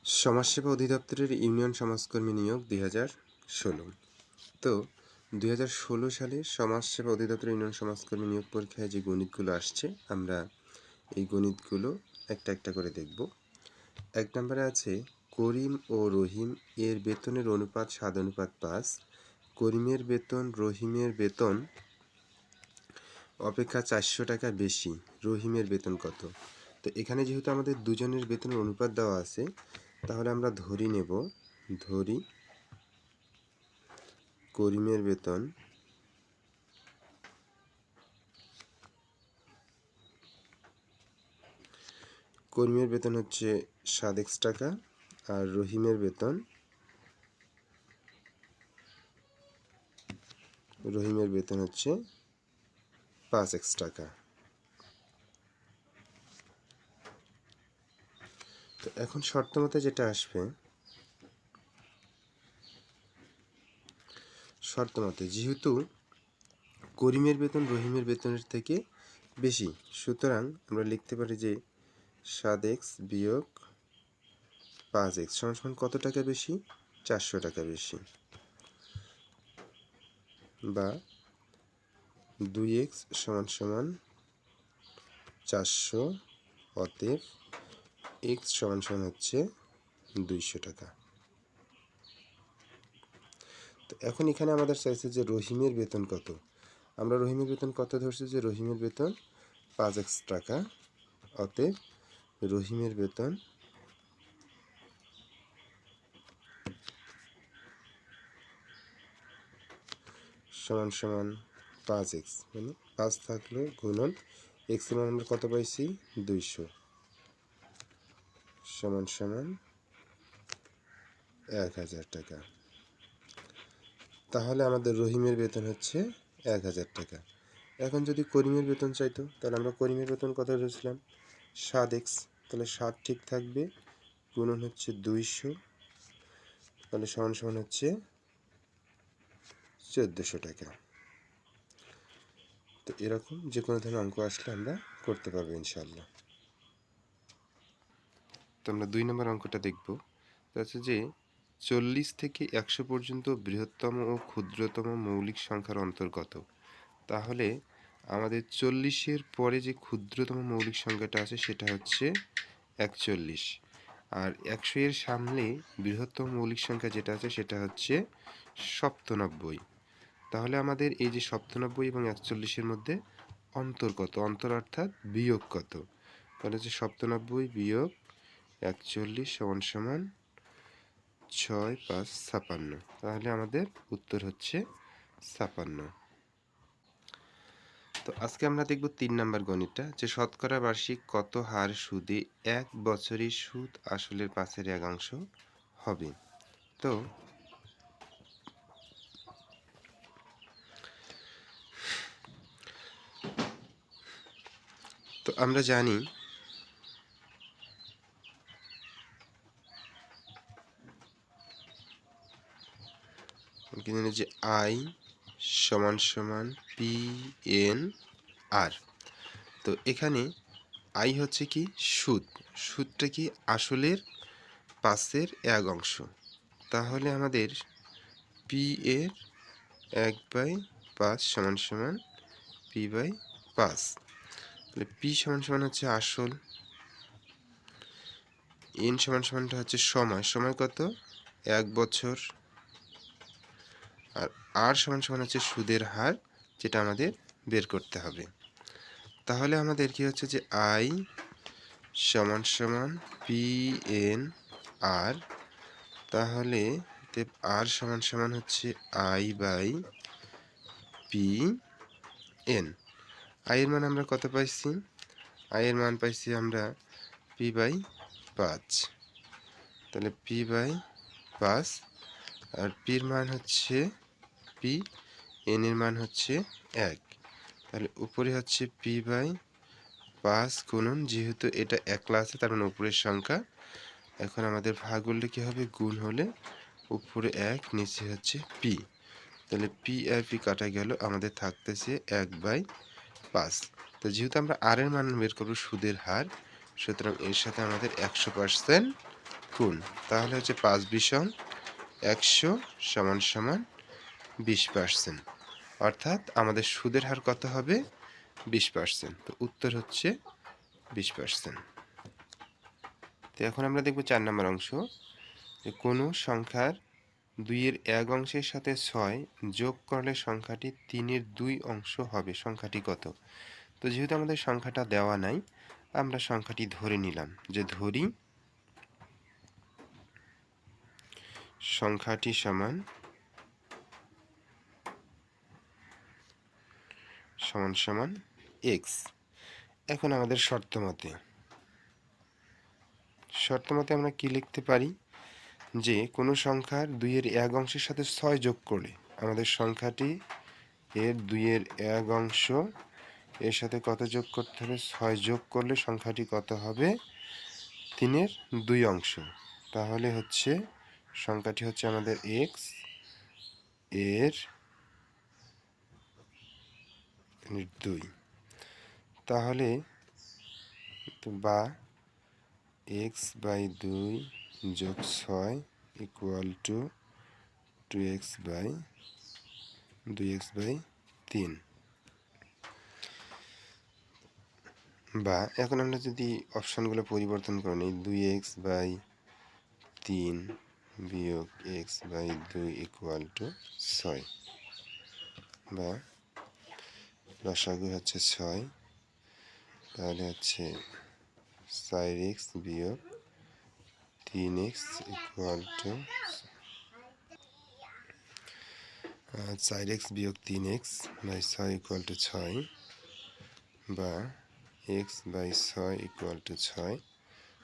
সমাজসেবা অধিদপ্তরের ইউনিয়ন সমাজকর্মী নিয়োগ 2016। তো 2016 সালে সমাজসেবা অধিদপ্তর ইউনিয়ন সমাজকর্মী নিয়োগ পরীক্ষায় যে গণিতগুলো আসছে, আমরা এই গণিতগুলো একটা একটা করে দেখব। 1 নম্বরে আছে করিম ও রহিম এর বেতনের অনুপাত 7:5। করিমের বেতন রহিমের বেতন অপেক্ষা 400 টাকা বেশি, রহিমের বেতন কত? তো এখানে যেহেতু আমাদের দুজনের বেতনের অনুপাত দেওয়া আছে, তাহলে আমরা ধরি করিমের বেতন হচ্ছে 7x টাকা, আর রহিমের বেতন হচ্ছে 5x টাকা। তো এখন শর্ত মতে যেটা আসবে, শর্ত মতে যেহেতু করিমের বেতন রহিমের বেতনের থেকে বেশি, সুতরাং আমরা লিখতে পারি যে 7x বিয়োগ 5x সমান কত টাকা বেশি? 400 টাকা বেশি, বা 2x সমান 400, অতএব x সমান হচ্ছে 200 টাকা। তো এখন এখানে আমাদের চাইছে যে রহিমের বেতন কত। আমরা রহিমের বেতন কত ধরছি? যে রহিমের বেতন 5x টাকা, অতএব রহিমের বেতন সমান 5x, মানে 5 থাকলো গুণন x এর মান আমরা কত পাইছি? 200, সমান 1000 টাকা। তাহলে আমাদের রহিমের বেতন হচ্ছে 1000 টাকা। এখন যদি করিমের বেতন চাইতো, তাহলে আমরা করিমের বেতন কত ধরেছিলাম? 7x, তাহলে 7 ঠিক থাকবে, গুণন হচ্ছে 200, তাহলে সমান হচ্ছে 1400 টাকা। তো এরকম যে কোনো ধরনের অঙ্ক আসলে আমরা করতে পারবো ইনশাআল্লাহ। তো আমরা 2 নম্বর অঙ্কটা দেখব। হচ্ছে যে 40 থেকে 100 পর্যন্ত বৃহত্তম ও ক্ষুদ্রতম মৌলিক সংখ্যার অন্তর কত? তাহলে আমাদের 40-এর পরে যে ক্ষুদ্রতম মৌলিক সংখ্যাটা আছে সেটা হচ্ছে 41, আর 100 এর সামনে বৃহত্তম মৌলিক সংখ্যা যেটা আছে সেটা হচ্ছে 97। তাহলে আমাদের এই যে 97 এবং 41-এর মধ্যে অন্তর কত? অন্তর অর্থাৎ বিয়োগ কত? তাহলে হচ্ছে 97 বিয়োগ 41 সমান 6, 5, 56। তাহলে আমাদের উত্তর হচ্ছে 56। তো আজকে আমরা দেখব 3 নম্বর গণিতটা, যে শতকরা বার্ষিক কত হার সুদে 1 বছরে সুদ আসলের 5/1 হবে? তো আমরা জানি যে I সমান PNR। তো এখানে I হচ্ছে কি? সুদ। সুদটা কি? আসলের 5/1। তাহলে আমাদের P এর 1/5 সমান P/5। তাহলে P সমান হচ্ছে আসল, N সমানটা হচ্ছে সময়। সময় কত? 1 বছর। আর R সমান হচ্ছে সুদের হার, যেটা আমাদের বের করতে হবে। তাহলে আমাদের কি হচ্ছে যে I সমান PNR। তাহলে R সমান হচ্ছে I/PN। I এর মান আমরা কত পাইছি? I এর মান পাইছি আমরা P/5। তাহলে P/5, আর P এর মান হচ্ছে P, N এর মান হচ্ছে 1। তাহলে উপরে হচ্ছে P/5 গুণন, যেহেতু এটা একলা আছে তার মানে উপরের সংখ্যা। এখন আমাদের ভাগ করলে কি হবে? গুণ হলে উপরে 1, নিচে হচ্ছে P। তাহলে P আর P কাটা গেল, আমাদের থাকতেছে 1/5। তো যেহেতু আমরা R এর মান বের করবো সুদের হার, সুতরাং এর সাথে আমাদের 100% গুণ, তাহলে হচ্ছে 5 সমান 20%। অর্থাৎ আমাদের সুদের হার কত হবে? 20%। তো উত্তর হচ্ছে 20%। তো এখন আমরা দেখব 4 নম্বর অংশ, যে কোনো সংখ্যার 2-এর 1 অংশের সাথে 6 যোগ করলে সংখ্যাটি 3-এর 2 অংশ হবে, সংখ্যাটি কত? তো যেহেতু আমাদের সংখ্যাটা দেওয়া নাই, আমরা সংখ্যাটি ধরে নিলাম, যে ধরি সংখ্যাটি সমান x। এখন আমাদের শর্ত মতে আমরা কি লিখতে পারি, যে কোনো সংখ্যার 2-এর 1 অংশের সাথে 6 যোগ করলে আমাদের সংখ্যাটি এর 2-এর 1 অংশ এর সাথে কত যোগ করতে হবে? 6 যোগ করলে সংখ্যাটি কত হবে? 3-এর 2 অংশ। তাহলে হচ্ছে সংখ্যাটি হচ্ছে আমাদের x এর 2। তাহলে বা x/2 যোগ 6 ইকুয়াল টু 2x/3। বা এখন আমরা যদি অপশানগুলো পরিবর্তন করে নিই, 2x/3 বিয়োগ x/2 ইকুয়াল টু 6, বা লসাগু হচ্ছে 6, তাহলে হচ্ছে 4x বিয়োগ 3x ইকুয়াল টু 4x বিয়োগ 3x বাই 6 ইকুয়াল টু 6, বা x/6 ইকুয়াল টু 6।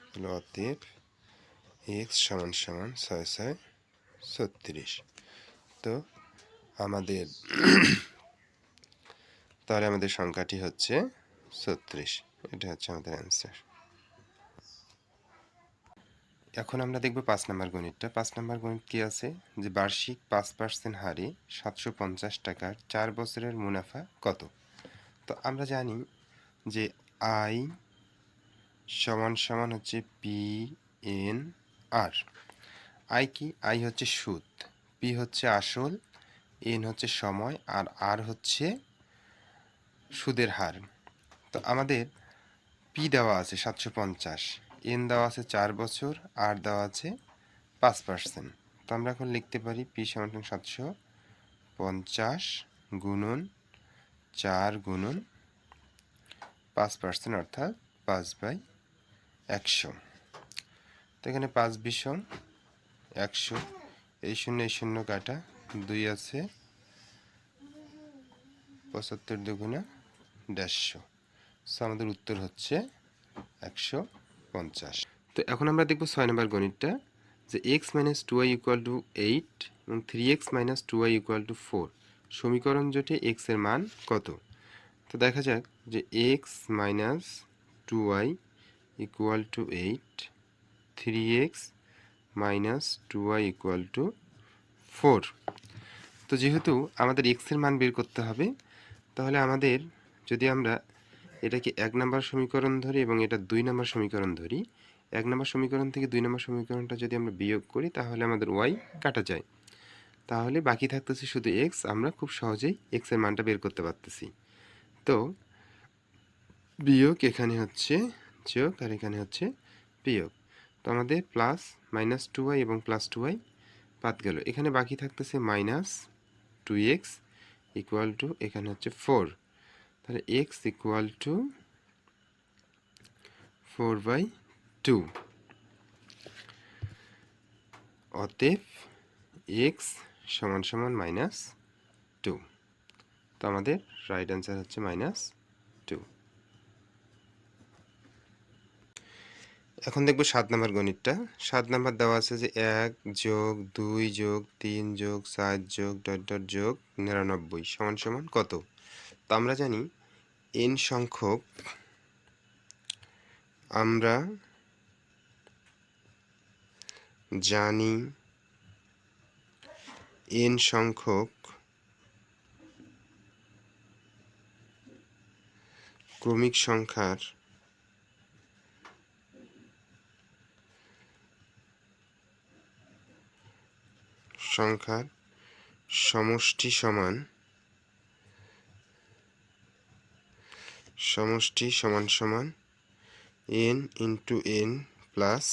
তাহলে অতএব x সমান 6×6 36। তো আমাদের তাহলে আমাদের সংখ্যাটি হচ্ছে 36। এটা হচ্ছে আমাদের অ্যান্সার। এখন আমরা দেখব 5 নম্বর গণিতটা। 5 নম্বর গণিত কি আছে, যে বার্ষিক 5% হারে 750 টাকার 4 বছরের মুনাফা কত? তো আমরা জানি যে আই সমান হচ্ছে PNR। আই কি? আই হচ্ছে সুদ, পি হচ্ছে আসল, এন হচ্ছে সময়, আর আর হচ্ছে সুদের হার। তো আমাদের পি দেওয়া আছে 750, এন দেওয়া আছে 4 বছর, আর দেওয়া আছে 5%। তো আমরা এখন লিখতে পারি পি সমান 750 গুণন 4 গুণন 5%, অর্থাৎ 5/100। তো এখানে 5×20=100, এই শূন্য কাটা, 2 আছে, 75 দুগুণা 150। সো আমাদের উত্তর হচ্ছে 150। তো এখন আমরা দেখব 6 নম্বর গণিতটা, যে x - 2y = 8 এবং 3x - 2y = 4 সমীকরণ জোটে x এর মান কত? তো দেখা যাক যে x - 2y = 8, 3x - 2y = 4। তো যেহেতু আমাদের x এর মান বের করতে হবে, তাহলে আমাদের যদি আমরা এটাকে 1 নম্বর সমীকরণ ধরি এবং এটা 2 নম্বর সমীকরণ ধরি, 1 নম্বর সমীকরণ থেকে 2 নম্বর সমীকরণটা যদি আমরা বিয়োগ করি, তাহলে আমাদের y কাটা যায়। তাহলে বাকি থাকতেছে শুধু x। আমরা খুব সহজেই x এর মানটা বের করতে পারতেছি। তো বিয়োগ এখানে হচ্ছে যোগ, আর এখানে হচ্ছে বিয়োগ। তো আমাদের প্লাস -2y এবং +2y বাদ গেল। এখানে বাকি থাকতেছে -2x = এখানে হচ্ছে 4। তাহলে x = 4/2। অতএব x সমান -2। তো আমাদের রাইট অ্যান্সার হচ্ছে -2। এখন দেখব 7 নম্বর গণিতটা। 7 নম্বর দেওয়া আছে যে 1 যোগ 2 যোগ 3 যোগ 4 যোগ ... যোগ 99 সমান কত? তো আমরা জানি n সংখ্যক ক্রমিক সংখ্যার সংখ্যার সমষ্টি সমান n ইন্টু n প্লাস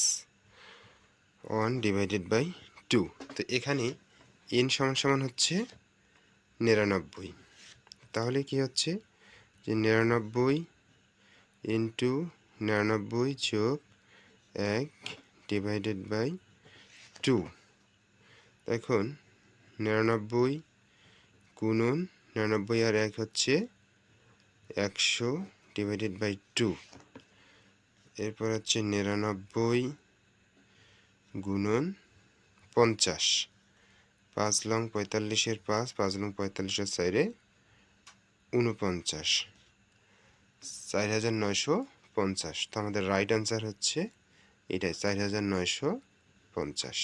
1/2। তো এখানে n সমান হচ্ছে 99। তাহলে কি হচ্ছে যে 99 ইন্টু 99 যোগ 1/2। এখন 99 গুণন 99 আর 1 হচ্ছে 100/2। এরপর হচ্ছে 99 গুণন 50। 5 লং 45-এর 5, 5 লং 45-এর 4-এ 49, 4950। তো আমাদের রাইট অ্যান্সার হচ্ছে এটাই, 4950।